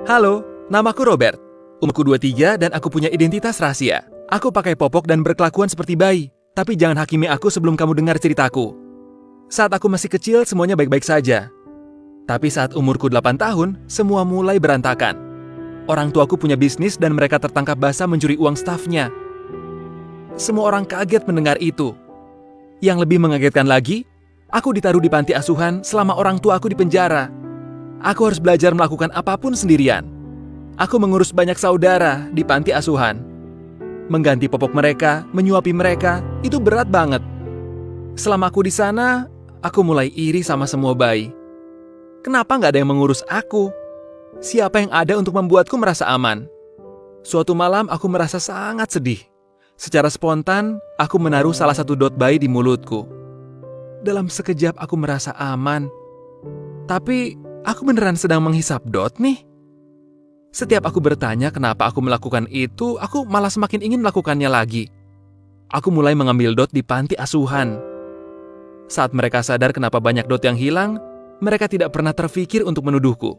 Halo, namaku Robert. Umurku 23 dan aku punya identitas rahasia. Aku pakai popok dan berkelakuan seperti bayi. Tapi jangan hakimi aku sebelum kamu dengar ceritaku. Saat aku masih kecil, semuanya baik-baik saja. Tapi saat umurku 8 tahun, semua mulai berantakan. Orang tuaku punya bisnis dan mereka tertangkap basah mencuri uang stafnya. Semua orang kaget mendengar itu. Yang lebih mengagetkan lagi, aku ditaruh di panti asuhan selama orang tua aku di penjara. Aku harus belajar melakukan apapun sendirian. Aku mengurus banyak saudara di panti asuhan. Mengganti popok mereka, menyuapi mereka, itu berat banget. Selama aku di sana, aku mulai iri sama semua bayi. Kenapa nggak ada yang mengurus aku? Siapa yang ada untuk membuatku merasa aman? Suatu malam aku merasa sangat sedih. Secara spontan, aku menaruh salah satu dot bayi di mulutku. Dalam sekejap aku merasa aman. Tapi, aku beneran sedang menghisap dot nih. Setiap aku bertanya kenapa aku melakukan itu, aku malah semakin ingin melakukannya lagi. Aku mulai mengambil dot di panti asuhan. Saat mereka sadar kenapa banyak dot yang hilang, mereka tidak pernah terfikir untuk menuduhku.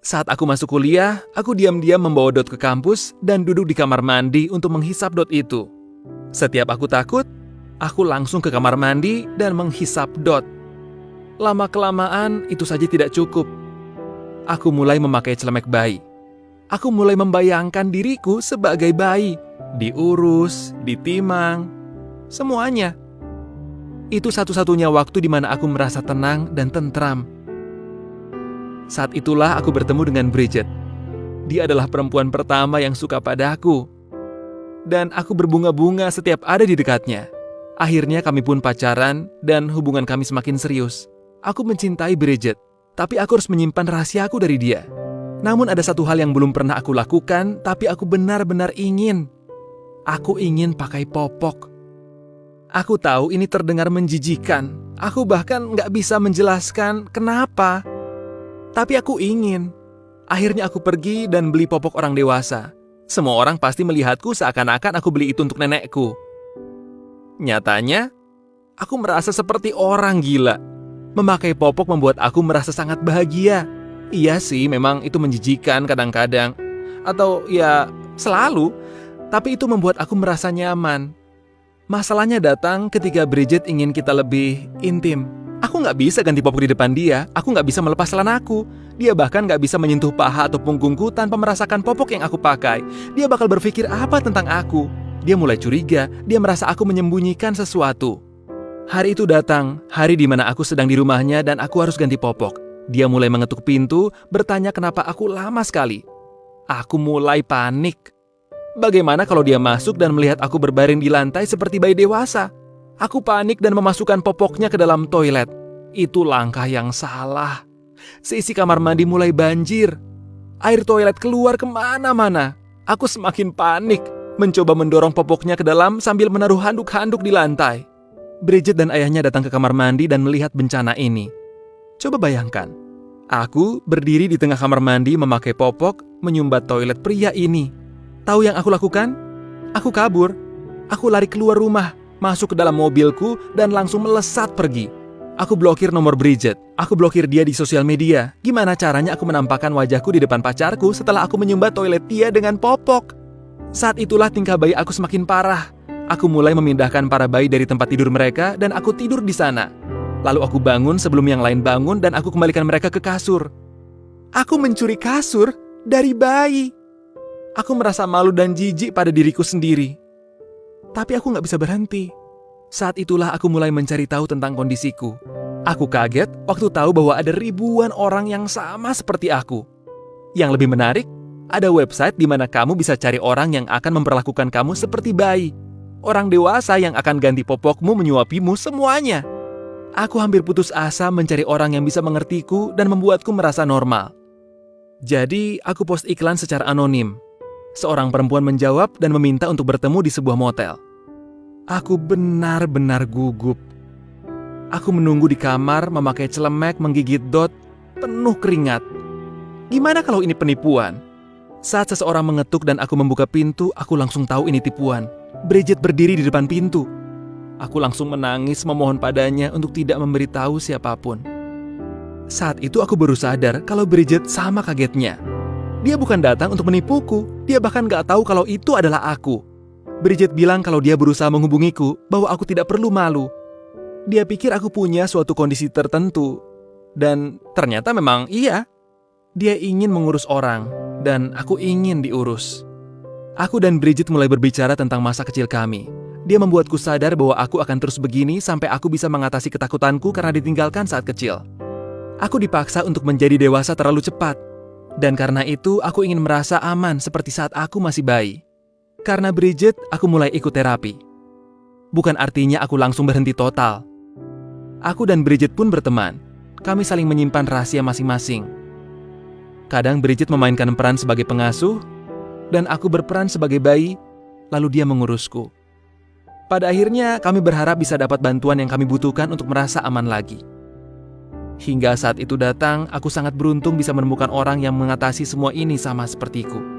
Saat aku masuk kuliah, aku diam-diam membawa dot ke kampus dan duduk di kamar mandi untuk menghisap dot itu. Setiap aku takut, aku langsung ke kamar mandi dan menghisap dot. Lama-kelamaan itu saja tidak cukup. Aku mulai memakai celemek bayi. Aku mulai membayangkan diriku sebagai bayi. Diurus, ditimang, semuanya. Itu satu-satunya waktu di mana aku merasa tenang dan tentram. Saat itulah aku bertemu dengan Bridget. Dia adalah perempuan pertama yang suka padaku. Dan aku berbunga-bunga setiap ada di dekatnya. Akhirnya kami pun pacaran dan hubungan kami semakin serius. Aku mencintai Bridget, tapi aku harus menyimpan rahasiaku dari dia. Namun ada satu hal yang belum pernah aku lakukan, tapi aku benar-benar ingin. Aku ingin pakai popok. Aku tahu ini terdengar menjijikan. Aku bahkan nggak bisa menjelaskan kenapa. Tapi aku ingin. Akhirnya aku pergi dan beli popok orang dewasa. Semua orang pasti melihatku seakan-akan aku beli itu untuk nenekku. Nyatanya, aku merasa seperti orang gila. Memakai popok membuat aku merasa sangat bahagia. Iya sih, memang itu menjijikan kadang-kadang. Atau ya, selalu. Tapi itu membuat aku merasa nyaman. Masalahnya datang ketika Bridget ingin kita lebih intim. Aku nggak bisa ganti popok di depan dia. Aku nggak bisa melepas celanaku. Dia bahkan nggak bisa menyentuh paha atau punggungku tanpa merasakan popok yang aku pakai. Dia bakal berpikir apa tentang aku. Dia mulai curiga. Dia merasa aku menyembunyikan sesuatu. Hari itu datang, hari di mana aku sedang di rumahnya dan aku harus ganti popok. Dia mulai mengetuk pintu, bertanya kenapa aku lama sekali. Aku mulai panik. Bagaimana kalau dia masuk dan melihat aku berbaring di lantai seperti bayi dewasa? Aku panik dan memasukkan popoknya ke dalam toilet. Itu langkah yang salah. Seisi kamar mandi mulai banjir. Air toilet keluar kemana-mana. Aku semakin panik, mencoba mendorong popoknya ke dalam sambil menaruh handuk-handuk di lantai. Bridget dan ayahnya datang ke kamar mandi dan melihat bencana ini. Coba bayangkan, aku berdiri di tengah kamar mandi memakai popok, menyumbat toilet pria ini. Tahu yang aku lakukan? Aku kabur. Aku lari keluar rumah, masuk ke dalam mobilku dan langsung melesat pergi. Aku blokir nomor Bridget. Aku blokir dia di sosial media. Gimana caranya aku menampakkan wajahku di depan pacarku setelah aku menyumbat toilet dia dengan popok? Saat itulah tingkah bayi aku semakin parah. Aku mulai memindahkan para bayi dari tempat tidur mereka dan aku tidur di sana. Lalu aku bangun sebelum yang lain bangun dan aku kembalikan mereka ke kasur. Aku mencuri kasur dari bayi. Aku merasa malu dan jijik pada diriku sendiri. Tapi aku gak bisa berhenti. Saat itulah aku mulai mencari tahu tentang kondisiku. Aku kaget waktu tahu bahwa ada ribuan orang yang sama seperti aku. Yang lebih menarik, ada website di mana kamu bisa cari orang yang akan memperlakukan kamu seperti bayi. Orang dewasa yang akan ganti popokmu, menyuapimu, semuanya. Aku hampir putus asa mencari orang yang bisa mengertiku dan membuatku merasa normal. Jadi, aku post iklan secara anonim. Seorang perempuan menjawab dan meminta untuk bertemu di sebuah motel. Aku benar-benar gugup. Aku menunggu di kamar, memakai celemek, menggigit dot, penuh keringat. Gimana kalau ini penipuan? Saat seseorang mengetuk dan aku membuka pintu, aku langsung tahu ini tipuan. Bridget berdiri di depan pintu. Aku langsung menangis memohon padanya untuk tidak memberitahu siapapun. Saat itu aku baru sadar kalau Bridget sama kagetnya. Dia bukan datang untuk menipuku. Dia bahkan gak tahu kalau itu adalah aku. Bridget bilang kalau dia berusaha menghubungiku, bahwa aku tidak perlu malu. Dia pikir aku punya suatu kondisi tertentu. Dan ternyata memang iya. Dia ingin mengurus orang, dan aku ingin diurus. Aku dan Bridget mulai berbicara tentang masa kecil kami. Dia membuatku sadar bahwa aku akan terus begini sampai aku bisa mengatasi ketakutanku karena ditinggalkan saat kecil. Aku dipaksa untuk menjadi dewasa terlalu cepat. Dan karena itu, aku ingin merasa aman seperti saat aku masih bayi. Karena Bridget, aku mulai ikut terapi. Bukan artinya aku langsung berhenti total. Aku dan Bridget pun berteman. Kami saling menyimpan rahasia masing-masing. Kadang Bridget memainkan peran sebagai pengasuh, dan aku berperan sebagai bayi, lalu dia mengurusku. Pada akhirnya, kami berharap bisa dapat bantuan yang kami butuhkan untuk merasa aman lagi. Hingga saat itu datang, aku sangat beruntung bisa menemukan orang yang mengatasi semua ini sama sepertiku.